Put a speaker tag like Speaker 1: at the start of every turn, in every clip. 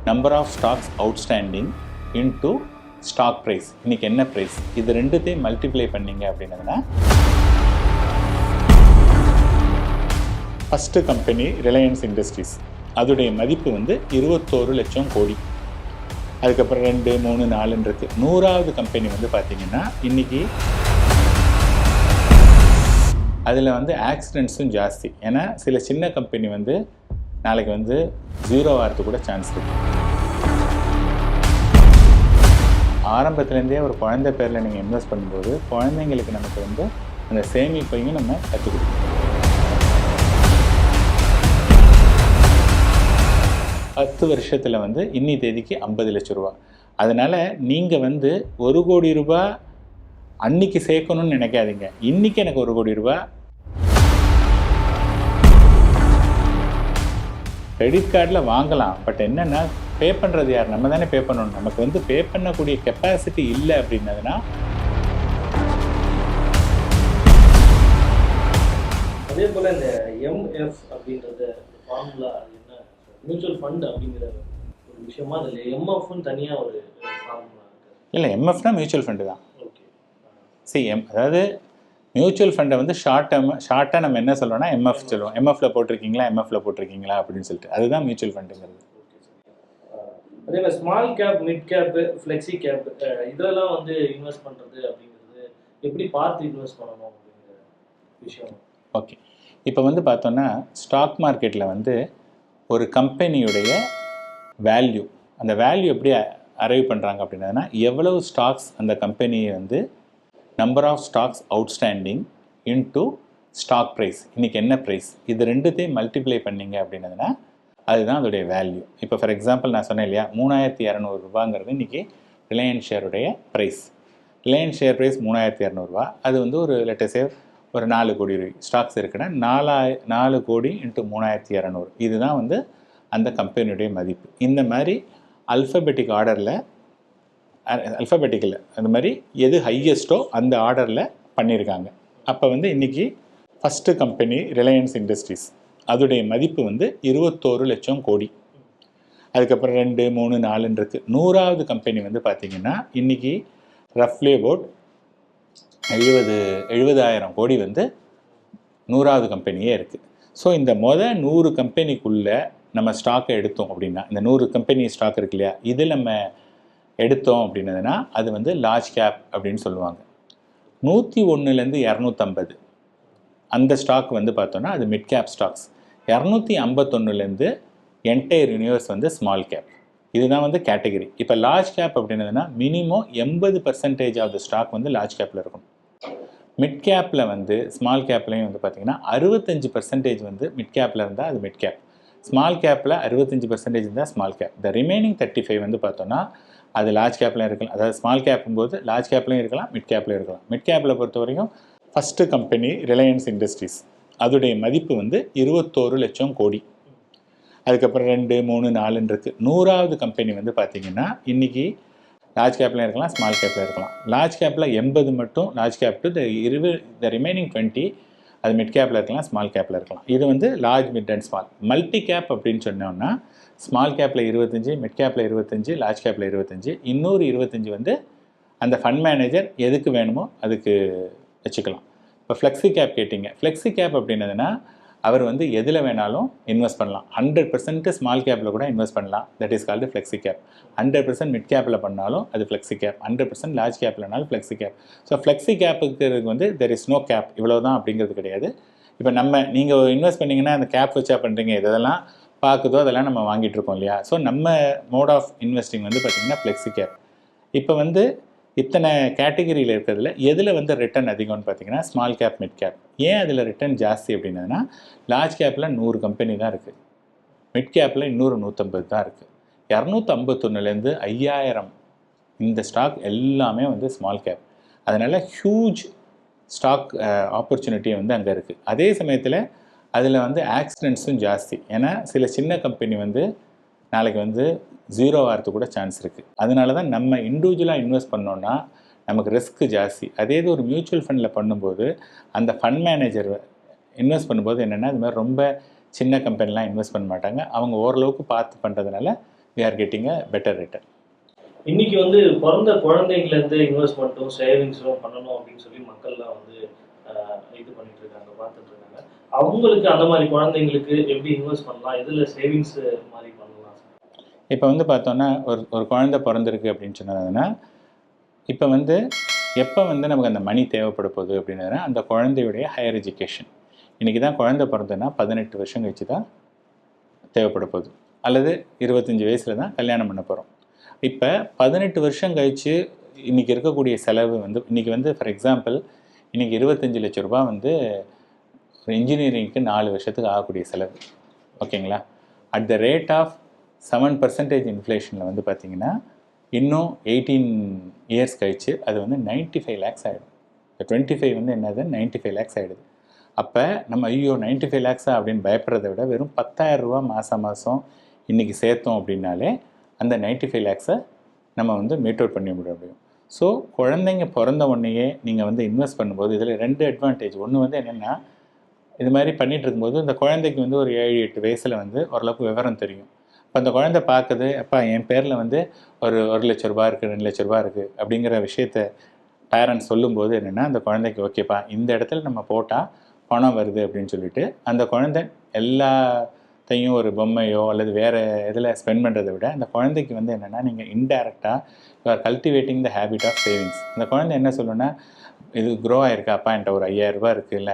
Speaker 1: Number of stocks outstanding into stock price, இன்றைக்கி என்ன price, இது ரெண்டுத்தையும் மல்டிப்ளை பண்ணிங்க அப்படின்னதுன்னா ஃபஸ்ட்டு கம்பெனி ரிலையன்ஸ் இண்டஸ்ட்ரீஸ், அதோடைய மதிப்பு வந்து 21 லட்சம் கோடி. அதுக்கப்புறம் 2, 3, 4 இருக்குது. 100வது கம்பெனி வந்து பார்த்திங்கன்னா இன்றைக்கி அதில் வந்து ஆக்சிடென்ட்ஸும் ஜாஸ்தி. ஏன்னா சில சின்ன கம்பெனி வந்து நாளைக்கு வந்து 0 ஆகிறதுக்கு கூட சான்ஸ் இருக்குது. ஆரம்பத்துலேருந்தே ஒரு குழந்தை பேரில் நீங்கள் இன்வெஸ்ட் பண்ணும்போது குழந்தைங்களுக்கு நமக்கு வந்து அந்த சேமிப்பையும் நம்ம கற்றுக் கொடுக்கணும். 10 வருஷத்தில் வந்து இன்னி தேதிக்கு 50 லட்ச ரூபா. அதனால் நீங்கள் வந்து 1 கோடி ரூபா அன்னைக்கு சேர்க்கணும்னு நினைக்காதீங்க. இன்றைக்கி எனக்கு 1 கோடி ரூபா கிரெடிட் கார்டில் வாங்கலாம். பட் என்னென்னா பே பண்ணுறது யார்? நம்ம தானே பே பண்ணணும். நமக்கு வந்து பே பண்ணக்கூடிய கெப்பாசிட்டி இல்லை அப்படின்னதுன்னா
Speaker 2: அதே போல் இந்த எம்எஃப் அப்படின்றது ஃபார்முலா என்ன, மியூச்சுவல் ஃபண்ட் அப்படிங்கிற ஒரு விஷயமா அதில் எம்எஃப்னு தனியாக ஒரு ஃபார்முலா இருக்குது.
Speaker 1: இல்லை, எம்எஃப்னா மியூச்சுவல் ஃபண்டு தான். ஓகே, அதாவது மியூச்சுவல் ஃபண்டை வந்து ஷார்ட்டாக நம்ம என்ன சொல்லுவோம்னா எம்எஃப் சொல்லுவோம். எம்எஃப்ல போட்டிருக்கீங்களா அப்படின்னு சொல்லிட்டு, அதுதான் மியூச்சுவல் ஃபண்டுங்கிறது.
Speaker 2: அதே மாதிரி small cap, mid cap, flexi gap இதெல்லாம் வந்து இன்வெஸ்ட் பண்ணுறது அப்படிங்கிறது எப்படி பார்த்து இன்வெஸ்ட் பண்ணணும் அப்படிங்கிற விஷயம்.
Speaker 1: ஓகே, இப்போ வந்து பார்த்தோன்னா ஸ்டாக் மார்க்கெட்டில் வந்து ஒரு கம்பெனியுடைய வேல்யூ, அந்த வேல்யூ எப்படி அரைவ் பண்ணுறாங்க அப்படின்னா எவ்வளவு ஸ்டாக்ஸ் அந்த கம்பெனியை வந்து number of stocks outstanding into stock price, இன்றைக்கி என்ன ப்ரைஸ், இது ரெண்டுத்தையும் மல்டிப்ளை பண்ணிங்க அப்படின்னதுன்னா அதுதான் அதோடைய வேல்யூ. இப்போ ஃபார் எக்ஸாம்பிள் நான் சொன்னேன் இல்லையா, 3200 ரூபாங்கிறது இன்றைக்கி ரிலையன்ஸ் ஷேருடைய ப்ரைஸ். ரிலையன்ஸ் ஷேர் ப்ரைஸ் 3200 ரூபா. அது வந்து ஒரு லெட்டஸே ஒரு 4 கோடி ஸ்டாக்ஸ் இருக்குன்னா 4 கோடி இன்ட்டு 3200, இதுதான் வந்து அந்த கம்பெனியுடைய மதிப்பு. இந்த மாதிரி அல்ஃபபெட்டிக்கல் அந்த மாதிரி எது ஹையஸ்ட்டோ அந்த ஆர்டரில் பண்ணியிருக்காங்க. அப்போ வந்து இன்றைக்கி ஃபஸ்ட்டு கம்பெனி ரிலையன்ஸ் இண்டஸ்ட்ரீஸ், அதோடைய மதிப்பு வந்து 21 லட்சம் கோடி. அதுக்கப்புறம் 2, 3, 4 இருக்குது. 100வது கம்பெனி வந்து பார்த்திங்கன்னா இன்றைக்கி ரஃப்லி அபவுட் 70,000 கோடி வந்து 100வது கம்பெனியே இருக்குது. ஸோ இந்த 100 கம்பெனிக்குள்ளே நம்ம ஸ்டாக்கை எடுத்தோம் அப்படின்னா, இந்த 100 கம்பெனி ஸ்டாக் இருக்கு இல்லையா, இது நம்ம எடுத்தோம் அப்படின்னதுன்னா அது வந்து லார்ஜ் கேப் அப்படின்னு சொல்லுவாங்க. 101லேருந்து 250 அந்த ஸ்டாக் வந்து பார்த்தோன்னா அது மிட் கேப் ஸ்டாக்ஸ். 251லேருந்து என்டையர் யூனிவர்ஸ் வந்து ஸ்மால் கேப். இதுதான் வந்து கேட்டகரி. இப்போ லார்ஜ் கேப் அப்படின்னதுன்னா மினிமம் 80% ஆஃப் த ஸ்டாக் வந்து லார்ஜ் கேப்பில் இருக்கும். மிட் கேப்பில் வந்து ஸ்மால் கேப்லையும் வந்து பார்த்திங்கன்னா 65% வந்து மிட் கேப்பில் இருந்தால் அது மிட் கேப். ஸ்மால் கேப்பில் 65% இருந்தால் ஸ்மால் கேப். த ரிமைனிங் 35 வந்து பார்த்தோன்னா அது லார்ஜ் கேப்லையும் இருக்கலாம். அதாவது ஸ்மால் கேப்பும்போது லார்ஜ் கேப்லையும் இருக்கலாம், மிட் கேப்லையும் இருக்கலாம். மிட் கேப்பில் பொறுத்த வரைக்கும் ஃபஸ்ட்டு கம்பெனி ரிலையன்ஸ் இண்டஸ்ட்ரீஸ், அதோடைய மதிப்பு வந்து 21 லட்சம் கோடி. அதுக்கப்புறம் 2, 3, 4 இருக்குது. 100வது கம்பெனி வந்து பார்த்திங்கன்னா இன்றைக்கி லார்ஜ் கேப்லையும் இருக்கலாம், ஸ்மால் கேப்பில் இருக்கலாம். லார்ஜ் கேப்பில் 80 மட்டும் large cap to the remaining 20 அது மிட் கேப்பில் இருக்கலாம், ஸ்மால் கேப்பில் இருக்கலாம். இது வந்து large, mid and small. Multi cap அப்படின்னு சொன்னோம்னா ஸ்மால் கேப்பில் 25, மிட் கேப்பில் 25, லார்ஜ் கேப்பில் 25, இன்னொரு 25 வந்து அந்த ஃபண்ட் மேனேஜர் எதுக்கு வேணுமோ அதுக்கு வச்சுக்கலாம். இப்போ ஃப்ளெக்ஸி கேப் கேட்டிங்க. ஃப்ளெக்ஸி கேப் அப்படின்னதுன்னா அவர் வந்து எதில் வேணாலும் இன்வெஸ்ட் பண்ணலாம். 100% ஸ்மால் கேப்பில் கூட இன்வெஸ்ட் பண்ணலாம். That is called flexi cap. 100% mid கேப்பில் பண்ணாலும் அது ஃப்ளெக்ஸி கேப். 100% லார்ஜ் கேப்லனாலும் ஃப்ளெக்ஸி கேப். ஸோ ஃப்ளெக்ஸி கேப்புக்கு வந்து தெர் இஸ் நோ கேப், இவ்வளோ தான் அப்படிங்கிறது கிடையாது. இப்போ நீங்கள் இன்வெஸ்ட் பண்ணிங்கன்னா அந்த கேப் வச்சா பண்ணுறீங்க, இதெல்லாம் பார்க்குதோ அதெல்லாம் நம்ம வாங்கிட்டு இருக்கோம் இல்லையா. ஸோ நம்ம மோட் ஆஃப் இன்வெஸ்டிங் வந்து பார்த்திங்கன்னா ஃப்ளெக்ஸி கேப். இப்போ வந்து இத்தனை கேட்டகரியில் இருக்கிறதுல எதில் வந்து ரிட்டர்ன் அதிகம்னு பார்த்தீங்கன்னா ஸ்மால் கேப், மிட் கேப். ஏன் அதில் ரிட்டர்ன் ஜாஸ்தி அப்படின்னதுன்னா லார்ஜ் கேப்பில் 100 கம்பெனி தான் இருக்குது, மிட் கேப்பில் இன்னொரு 150 தான் இருக்குது. 251லேருந்து 5000 இந்த ஸ்டாக் எல்லாமே வந்து ஸ்மால் கேப். அதனால் ஹியூஜ் ஸ்டாக் ஆப்பர்ச்சுனிட்டி வந்து அங்கே இருக்குது. அதே சமயத்தில் அதில் வந்து ஆக்சிடென்ட்ஸும் ஜாஸ்தி. ஏன்னா சில சின்ன கம்பெனி வந்து நாளைக்கு வந்து 0 ஆகிறதுக்கு கூட சான்ஸ் இருக்குது. அதனால தான் நம்ம இண்டிவிஜுவலாக இன்வெஸ்ட் பண்ணோன்னா நமக்கு ரிஸ்க்கு ஜாஸ்தி. அதே இது ஒரு மியூச்சுவல் ஃபண்டில் பண்ணும்போது அந்த ஃபண்ட் மேனேஜர் இன்வெஸ்ட் பண்ணும்போது என்னென்னா இது மாதிரி ரொம்ப சின்ன கம்பெனிலாம் இன்வெஸ்ட் பண்ண மாட்டாங்க. அவங்க ஓரளவுக்கு பார்த்து பண்ணுறதுனால we are getting a better return.
Speaker 2: இன்னைக்கு வந்து பிறந்த குழந்தைங்கலேருந்து இன்வெஸ்ட்மெண்ட்டும் சேவிங்ஸும் பண்ணணும் அப்படின்னு சொல்லி மக்கள்லாம் வந்து இது பண்ணிட்டு இருக்காங்க, பார்த்துட்டு இருக்காங்க. அவங்களுக்கு அந்த மாதிரி குழந்தைங்களுக்கு எப்படி இன்வெஸ்ட் பண்ணலாம், எதில் சேவிங்ஸ் மாதிரி பண்ணலாம்?
Speaker 1: இப்போ வந்து பார்த்தோன்னா ஒரு குழந்தை பிறந்திருக்கு அப்படின்னு சொன்னதுன்னா, இப்போ வந்து எப்போ வந்து நமக்கு அந்த மணி தேவைப்பட போகுது அப்படின்னா, அந்த குழந்தையுடைய ஹையர் எஜுகேஷன். இன்றைக்கி தான் குழந்தை பிறந்ததுன்னா 18 வருஷம் கழிச்சு தான் தேவைப்பட போகுது, அல்லது 25 வயசில் தான் கல்யாணம் பண்ண போகிறோம். இப்போ 18 வருஷம் கழித்து இன்றைக்கி இருக்கக்கூடிய செலவு வந்து இன்றைக்கி வந்து ஃபார் எக்ஸாம்பிள் இன்றைக்கி 25 லட்ச ரூபா வந்து ஒரு இன்ஜினியரிங்க்கு 4 வருஷத்துக்கு ஆகக்கூடிய செலவு. ஓகேங்களா? அட் த ரேட் ஆஃப் 7% இன்ஃப்ளேஷனில் வந்து பார்த்திங்கன்னா இன்னும் 18 இயர்ஸ் கழிச்சு அது வந்து 95 lakhs ஆகிடும். இப்போ 25 வந்து என்னது 95 lakhs ஆகிடுது. அப்போ நம்ம ஐயோ 95 lakhs அப்படின்னு பயப்படுறத விட வெறும் 10,000 ரூபா மாதம் இன்றைக்கி சேர்த்தோம் அப்படின்னாலே அந்த 95 lakhs நம்ம வந்து மீட் அவுட் பண்ணி முடியும். ஸோ குழந்தைங்க பிறந்த உடனேயே நீங்கள் வந்து இன்வெஸ்ட் பண்ணும்போது இதில் 2 அட்வான்டேஜ். ஒன்று வந்து என்னென்னா, இது மாதிரி பண்ணிகிட்டு இருக்கும்போது இந்த குழந்தைக்கு வந்து ஒரு 7-8 வயசில் வந்து ஓரளவுக்கு விவரம் தெரியும். இப்போ அந்த குழந்தை பார்க்குது, அப்பா என் பேரில் வந்து ஒரு 1 லட்ச ரூபா இருக்குது, 2 லட்ச ரூபா இருக்குது அப்படிங்கிற விஷயத்த பேரண்ட்ஸ் சொல்லும்போது என்னென்னா, அந்த குழந்தைக்கு ஓகேப்பா இந்த இடத்துல நம்ம போட்டால் பணம் வருது அப்படின்னு சொல்லிட்டு அந்த குழந்தை எல்லாத்தையும் ஒரு பொம்மையோ அல்லது வேறு இதில் ஸ்பெண்ட் பண்ணுறதை விட அந்த குழந்தைக்கு வந்து என்னென்னா, நீங்கள் இன்டைரக்டாக you are cultivating the habit of savings. அந்த குழந்தை என்ன சொல்லுன்னா, இது க்ரோ ஆகிருக்கா, அப்பா என்கிட்ட ஒரு 5000 ரூபா இருக்குல்ல,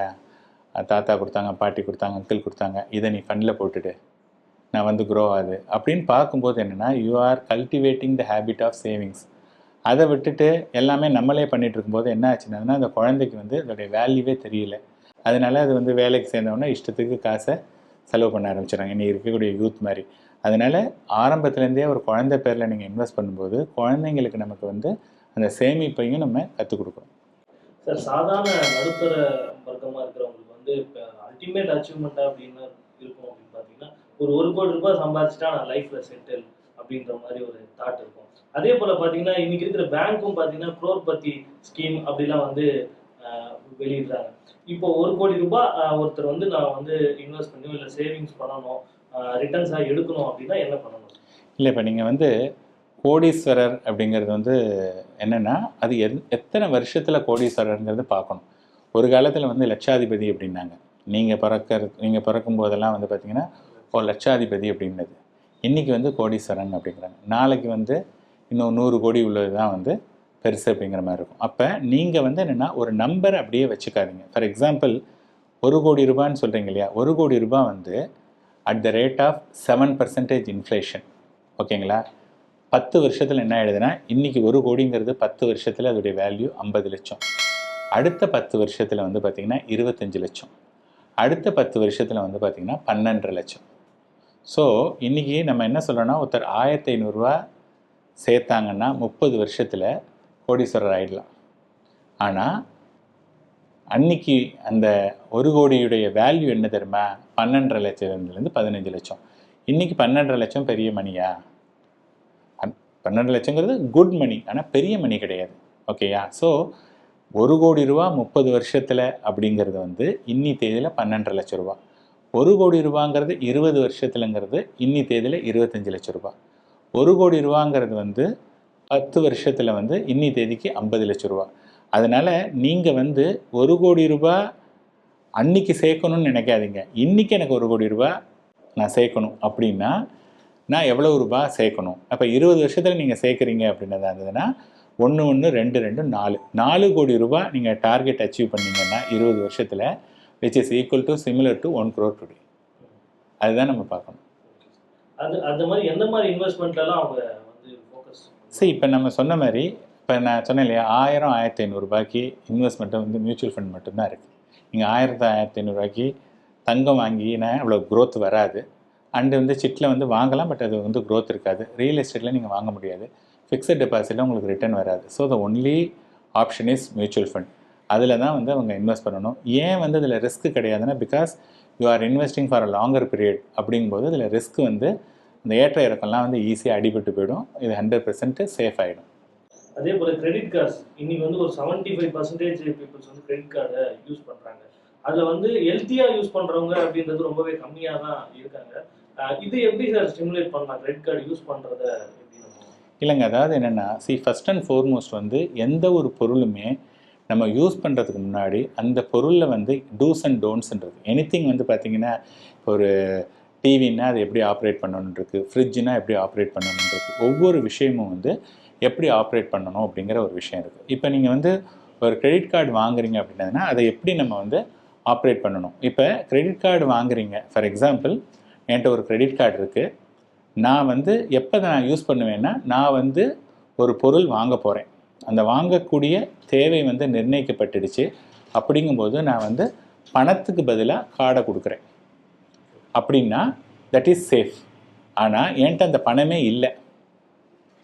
Speaker 1: தாத்தா கொடுத்தாங்க, பாட்டி கொடுத்தாங்க, அங்கிள் கொடுத்தாங்க, இதை நீ ஃபண்டில் போட்டுட்டு நான் வந்து க்ரோ ஆகுது அப்படின்னு பார்க்கும்போது என்னென்னா, you are cultivating the habit of savings. அதை விட்டுட்டு எல்லாமே நம்மளே பண்ணிகிட்டு இருக்கும்போது என்ன ஆச்சுன்னா, அந்த குழந்தைக்கு வந்து அதோடைய வேல்யூவே தெரியல. அதனால அது வந்து வேலைக்கு சேர்ந்தவொடனே இஷ்டத்துக்கு காசை செலவு பண்ண ஆரம்பிச்சிடறாங்க, இன்னைக்கு இருக்கக்கூடிய யூத் மாதிரி. அதனால் ஆரம்பத்துலேருந்தே ஒரு குழந்தை பேரில் நீங்கள் இன்வெஸ்ட் பண்ணும்போது குழந்தைங்களுக்கு நமக்கு வந்து அந்த சேமிப்பையும் நம்ம கற்றுக் கொடுக்கணும்.
Speaker 2: சார், சாதாரண நடுத்தர வர்க்கமாக இருக்கிறவங்களுக்கு வந்து இப்போ அல்டிமேட் அச்சீவ்மெண்ட்டாக அப்படின்னு இருக்கும் அப்படின்னு பார்த்தீங்கன்னா, ஒரு 1 கோடி ரூபாய் சம்பாதிச்சிட்டா நான் லைஃப்பில் செட்டில் அப்படின்ற மாதிரி ஒரு தாட் இருக்கும். அதே போல் பார்த்தீங்கன்னா, இன்றைக்கி இருக்கிற பேங்க்கும் பார்த்தீங்கன்னா குரோர்பதி ஸ்கீம் அப்படிலாம் வந்து வெளியிடுறாங்க. இப்போ 1 கோடி ரூபாய் ஒருத்தர் வந்து நான் வந்து இன்வெஸ்ட் பண்ணி இல்லை சேவிங்ஸ் பண்ணணும், ரிட்டர்ன்ஸாக எடுக்கணும் அப்படின்னா என்ன பண்ணணும்?
Speaker 1: இல்லை, இப்போ நீங்கள் வந்து கோடீஸ்வரர் அப்படிங்கிறது வந்து என்னென்னா, அது எத்தனை வருஷத்தில் கோடீஸ்வரருங்கிறது பார்க்கணும். ஒரு காலத்தில் வந்து லட்சாதிபதி அப்படின்னாங்க. நீங்கள் பிறக்கும் போதெல்லாம் வந்து பார்த்திங்கன்னா ஒரு லட்சாதிபதி அப்படின்னது. இன்றைக்கி வந்து கோடீஸ்வரன் அப்படிங்கிறாங்க. நாளைக்கு வந்து இன்னும் 100 கோடி உள்ளது தான் வந்து பெருசு அப்படிங்கிற மாதிரி இருக்கும். அப்போ நீங்கள் வந்து என்னென்னா ஒரு நம்பரை அப்படியே வச்சுக்காதீங்க. ஃபார் எக்ஸாம்பிள் 1 கோடி ரூபான்னு சொல்கிறீங்க இல்லையா, 1 கோடி ரூபாய் வந்து at the rate of 7% inflation. ஓகேங்களா? 10 வருஷத்தில் என்ன ஆகிடுதுன்னா, இன்றைக்கி 1 கோடிங்கிறது 10 வருஷத்தில் அதோடைய வேல்யூ 50 லட்சம். அடுத்த 10 வருஷத்தில் வந்து பார்த்திங்கன்னா 25 லட்சம். அடுத்த 10 வருஷத்தில் வந்து பார்த்திங்கன்னா 12.5 லட்சம். ஸோ இன்றைக்கி நம்ம என்ன சொல்கிறோன்னா, ஒருத்தர் 1500 ரூபா சேர்த்தாங்கன்னா 30 வருஷத்தில் கோடீஸ்வரர் ஆகிடலாம். ஆனால் அன்றைக்கி அந்த 1 கோடியுடைய வேல்யூ என்ன தெரியுமா? 12.5 லட்சத்துலேருந்து 15 லட்சம். இன்றைக்கி 12.5 லட்சம் பெரிய மணியா? 12 லட்சங்கிறது குட் மணி, ஆனால் பெரிய மணி கிடையாது. ஓகேயா? ஸோ 1 கோடி ரூபா 30 வருஷத்தில் அப்படிங்கிறது வந்து இன்னி தேதியில் 12.5 லட்ச ரூபா. 1 கோடி ரூபாங்கிறது 20 வருஷத்துலங்கிறது இன்னி தேதியில் 25 லட்ச ரூபா. 1 கோடி ரூபாங்கிறது வந்து 10 வருஷத்தில் வந்து இன்னி தேதிக்கு 50 லட்ச ரூபா. அதனால் நீங்கள் வந்து 1 கோடி ரூபா அன்றைக்கி சேர்க்கணும்னு நினைக்காதீங்க. இன்றைக்கி எனக்கு 1 கோடி ரூபா நான் சேர்க்கணும் அப்படின்னா நான் எவ்வளவு ரூபா சேர்க்கணும்? அப்போ 20 வருஷத்தில் நீங்கள் சேர்க்குறீங்க அப்படின்னதா இருந்ததுன்னா 1 1 2 2 4 4 கோடி ரூபா நீங்கள் டார்கெட் அச்சீவ் பண்ணிங்கன்னா 20 வருஷத்தில் which is equal to similar to 1 crore today. அதுதான் நம்ம பார்க்கணும்.
Speaker 2: அந்த மாதிரி எந்த மாதிரி இன்வெஸ்ட்மெண்ட்லாம் அவங்க வந்து ஃபோக்கஸ்?
Speaker 1: சரி, இப்போ நம்ம சொன்ன மாதிரி இப்போ நான் சொன்னேன் இல்லையா, 1000 1500 ரூபாய்க்கு இன்வெஸ்ட்மெண்ட்டு வந்து மியூச்சுவல் ஃபண்ட் மட்டும்தான் இருக்குது. நீங்கள் 1000 1500 ரூபாய்க்கு தங்கம் வாங்கினா அவ்வளோ க்ரோத் வராது. அண்டு வந்து சிட்டில் வந்து வாங்கலாம், பட் அது வந்து க்ரோத் இருக்காது. ரியல் எஸ்டேட்டில் நீங்கள் வாங்க முடியாது. ஃபிக்ஸட் டெபாசிட்டில் உங்களுக்கு ரிட்டர்ன் வராது. So the only option is mutual fund. அதில் தான் வந்து அவங்க இன்வெஸ்ட் பண்ணணும். ஏன் வந்து அதில் ரிஸ்க்கு கிடையாதுன்னா, because you are investing for a longer period அப்படிங்கும்போது அதில் ரிஸ்க் வந்து இந்த ஏற்ற இறக்கம்லாம் வந்து ஈஸியாக அடிபட்டு போயிடும். இது 100% சேஃப் ஆகிடும்.
Speaker 2: அதே போல் கிரெடிட் கார்ட்ஸ் இன்றைக்கி வந்து ஒரு 75% பீப்புள்ஸ் வந்து கிரெடிட் கார்டை யூஸ் பண்ணுறாங்க. அதில் வந்து ஹெல்த்தியாக யூஸ் பண்ணுறவங்க அப்படின்றது ரொம்பவே கம்மியாக தான் இருக்காங்க. இது எப்படி சார் ஸ்டிமுலேட் பண்ணலாம் கிரெடிட் கார்டு யூஸ் பண்றத எப்படி நம்ம
Speaker 1: இல்லைங்க, அதாவது என்னென்னா ஃபர்ஸ்ட் அண்ட் ஃபோர்மோஸ்ட் வந்து எந்த ஒரு பொருளுமே நம்ம யூஸ் பண்ணுறதுக்கு முன்னாடி அந்த பொருளில் வந்து டூஸ் அண்ட் டோன்ட்ஸ்ன்றது எனிதிங் வந்து பார்த்திங்கன்னா, ஒரு டிவின்னா அது எப்படி ஆப்ரேட் பண்ணணுன்றது, ஃப்ரிட்ஜுனா எப்படி ஆப்ரேட் பண்ணணுன்றது, ஒவ்வொரு விஷயமும் வந்து எப்படி ஆப்ரேட் பண்ணணும் அப்படிங்கிற ஒரு விஷயம் இருக்குது. இப்போ நீங்கள் வந்து ஒரு கிரெடிட் கார்டு வாங்குறீங்க அப்படின்னா அதை எப்படி நம்ம வந்து ஆப்ரேட் பண்ணணும். இப்போ கிரெடிட் கார்டு வாங்குறீங்க, ஃபார் எக்ஸாம்பிள் என்கிட்ட ஒரு கிரெடிட் கார்டு இருக்குது. நான் வந்து எப்போ நான் யூஸ் பண்ணுவேன்னா, நான் வந்து ஒரு பொருள் வாங்க போகிறேன், அந்த வாங்கக்கூடிய தேவை வந்து நிர்ணயிக்கப்பட்டுடுச்சு. அப்படிங்கும்போது நான் வந்து பணத்துக்கு பதிலாக கார்டை கொடுக்குறேன் அப்படின்னா தட் இஸ் சேஃப். ஆனால் என்கிட்ட அந்த பணமே இல்லை,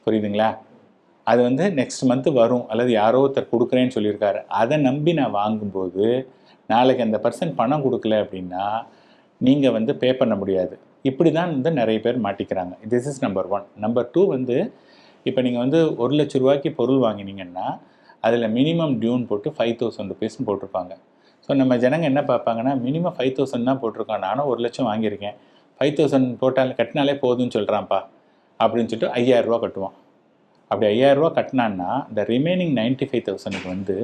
Speaker 1: புரியுதுங்களா? அது வந்து நெக்ஸ்ட் மந்த்து வரும் அல்லது யாரோ ஒருத்தர் கொடுக்குறேன்னு சொல்லியிருக்காரு, அதை நம்பி நான் வாங்கும்போது நாளைக்கு அந்த பர்சன் பணம் கொடுக்கல அப்படின்னா நீங்கள் வந்து பே பண்ண முடியாது. இப்படி தான் வந்து நிறைய பேர் மாட்டிக்கிறாங்க. This is number 1. நம்பர் 2 வந்து இப்போ நீங்கள் வந்து ₹1,00,000 பொருள் வாங்கினீங்கன்னா அதில் மினிமம் டியூன் போட்டு 5,000 ருபீஸ்னு போட்டிருப்பாங்க. ஸோ நம்ம ஜனங்க என்ன பார்ப்பாங்கன்னா, மினிமம் 5,000 தான் போட்டிருக்கான், நானும் 1,00,000 வாங்கியிருக்கேன், 5,000 போட்டால் கட்டினாலே போதும்னு சொல்கிறான்ப்பா அப்படின்னு சொல்லிட்டு ₹5,000 கட்டுவான். அப்படி ₹5,000 கட்டினான்னா இந்த ரிமைனிங் 95,000க்கு வந்து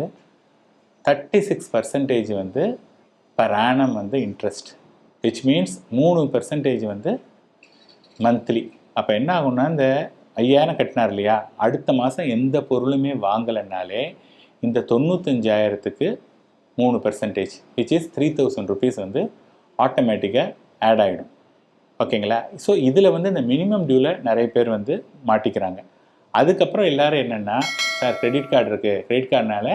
Speaker 1: 36% வந்து பர் ஆனம் வந்து இன்ட்ரெஸ்ட், விச் மீன்ஸ் 3% வந்து மந்த்லி. அப்போ என்ன ஆகும்னா, இந்த 5,000 கட்டினார் இல்லையா, அடுத்த மாதம் எந்த பொருளுமே வாங்கலைன்னாலே இந்த 95,000க்கு 3%, விச் இஸ் 3,000 ருபீஸ் வந்து ஆட்டோமேட்டிக்காக ஆட் ஆகிடும். ஓகேங்களா? ஸோ இதில் வந்து இந்த மினிமம் டியூவில் நிறைய பேர் வந்து மாட்டிக்கிறாங்க. அதுக்கப்புறம் எல்லோரும் என்னென்னா, சார் கிரெடிட் கார்டு இருக்குது, கிரெடிட் கார்டுனால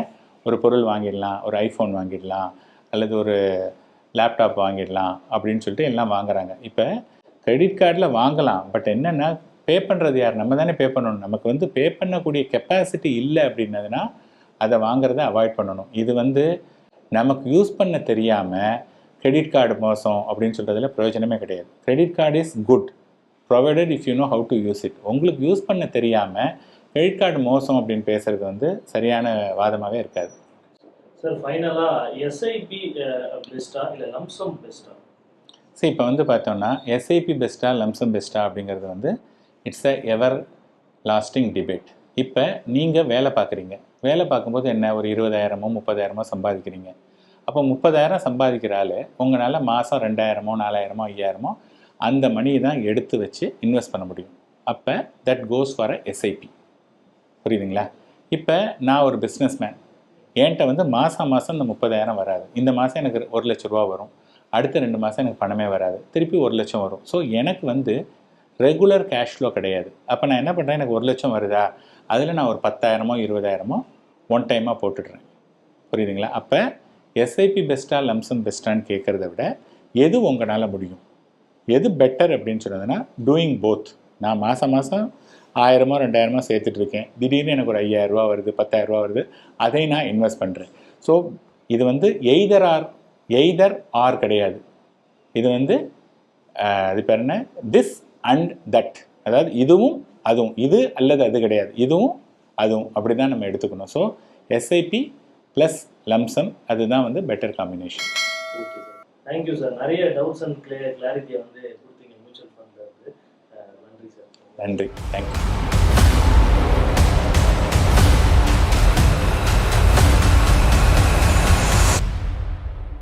Speaker 1: ஒரு பொருள் வாங்கிடலாம், ஒரு ஐஃபோன் வாங்கிடலாம் அல்லது ஒரு லேப்டாப் வாங்கிடலாம் அப்படின்னு சொல்லிட்டு எல்லாம் வாங்குறாங்க. இப்போ கிரெடிட் கார்டில் வாங்கலாம், பட் என்னென்னா பே பண்ணுறது யார்? நம்ம தானே பே பண்ணணும். நமக்கு வந்து பே பண்ணக்கூடிய கெப்பாசிட்டி இல்லை அப்படின்னதுன்னா அதை வாங்குறத அவாய்ட் பண்ணணும். இது வந்து நமக்கு யூஸ் பண்ண தெரியாமல் கிரெடிட் கார்டு மோசம் அப்படின்னு சொல்கிறதுல பிரயோஜனமே கிடையாது. Credit card is good provided if you know how to use it. உங்களுக்கு யூஸ் பண்ண தெரியாமல் கிரெடிட் கார்டு மோசம் அப்படின்னு பேசுகிறது வந்து சரியான வாதமாகவே இருக்காது.
Speaker 2: சார் ஃபைனலாக எஸ்ஐபி பெஸ்ட்டா இல்லை லம்சம் பெஸ்ட்டா?
Speaker 1: ஸோ இப்போ வந்து பார்த்தோம்னா எஸ்ஐபி பெஸ்ட்டா லம்சம் பெஸ்ட்டா அப்படிங்கிறது வந்து it's a ever lasting debate. இப்போ நீங்கள் வேலை பார்க்குறீங்க, வேலை பார்க்கும்போது என்ன ஒரு 20,000 30,000 சம்பாதிக்கிறீங்க. அப்போ 30,000 சம்பாதிக்கிற ஆள் உங்களால் மாதம் 2,000 4,000 5,000 அந்த மணியை தான் எடுத்து வச்சு இன்வெஸ்ட் பண்ண முடியும். அப்போ that goes for a SIP. புரியுதுங்களா? இப்போ நான் ஒரு பிஸ்னஸ் மேன், என்கிட்ட வந்து மாதம் இந்த 30,000 வராது. இந்த மாதம் எனக்கு ₹1,00,000 வரும், அடுத்த 2 மாதம் எனக்கு பணமே வராது, திருப்பி 1,00,000 வரும். ஸோ எனக்கு வந்து ரெகுலர் கேஷ் ஃப்ளோ கிடையாது. அப்போ நான் என்ன பண்ணுறேன், எனக்கு 1,00,000 வருதா, அதில் நான் ஒரு 10,000 20,000 ஒன் டைமாக போட்டுடுறேன். புரியுதுங்களா? அப்போ எஸ்ஐபி பெஸ்ட்டா லம்சம் பெஸ்ட்டான்னு கேட்குறத விட எது உங்களால் முடியும், எது பெட்டர் அப்படின்னு சொன்னதுன்னா டூயிங் போத். நான் மாதம் 1,000 2,000 சேர்த்துட்ருக்கேன், திடீர்னு எனக்கு ஒரு 5,000 வருது 10,000 வருது, அதை நான் இன்வெஸ்ட் பண்ணுறேன். ஸோ இது வந்து எய்தர் ஆர் கிடையாது. இது வந்து அது பேர் என்ன, திஸ் அண்ட் தட், அதாவது இதுவும் அதுவும், இது அல்லது அது கிடையாது, இதுவும் அதுவும், அப்படி தான் நம்ம எடுத்துக்கணும். ஸோ எஸ்ஐபி ப்ளஸ் லம்சம் அதுதான் வந்து better combination.
Speaker 2: Okay sir, thank you sir. நிறைய டவுட்ஸ் அண்ட் கிளாரிட்டியை வந்து கொடுத்தீங்க மியூச்சுவல் ஃபண்ட். நன்றி சார்.
Speaker 1: நன்றி, தேங்க்யூ.